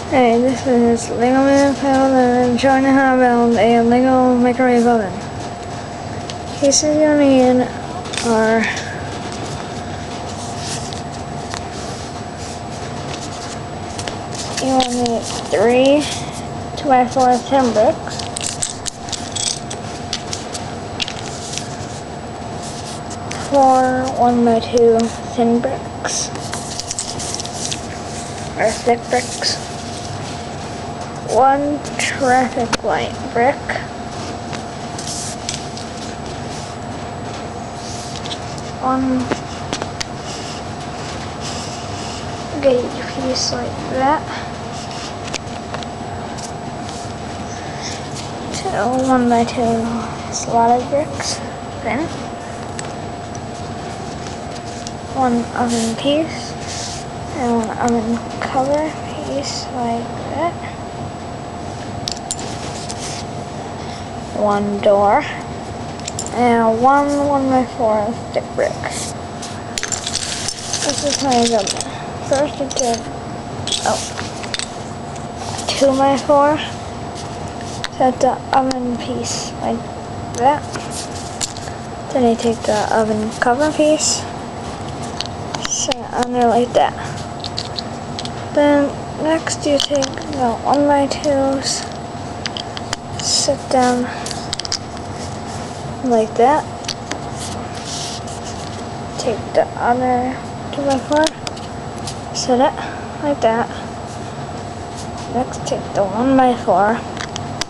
Hey, this is Lego Man 511 showing you how to build a Lego microwave oven. Pieces you'll need are you will need 3 2x4 10 bricks, 4 1x2 thin bricks or thick bricks, 1 traffic light brick, 1 gauge piece like that, 2 1x2 slotted bricks, thin, 1 oven piece, and 1 oven cover piece like that, 1 door, and 1 1x4 thick brick. This is how you build it. First you take 2x4, set the oven piece like that. Then you take the oven cover piece, set it under like that. Then next you take the 1x2s, sit down like that. Take the other 2x4, set it like that. Next take the 1x4,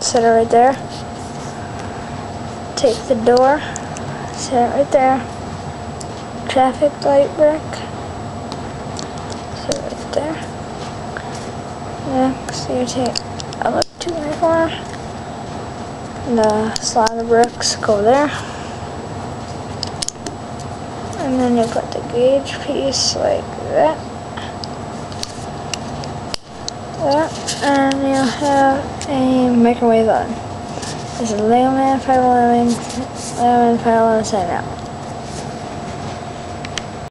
set it right there. Take the door, set it right there. Traffic light brick, set it right there. Next you take a 2x4, the slotted bricks go there, and then you put the gauge piece like that, and you have a microwave oven. This is Lego Man 511 signing out.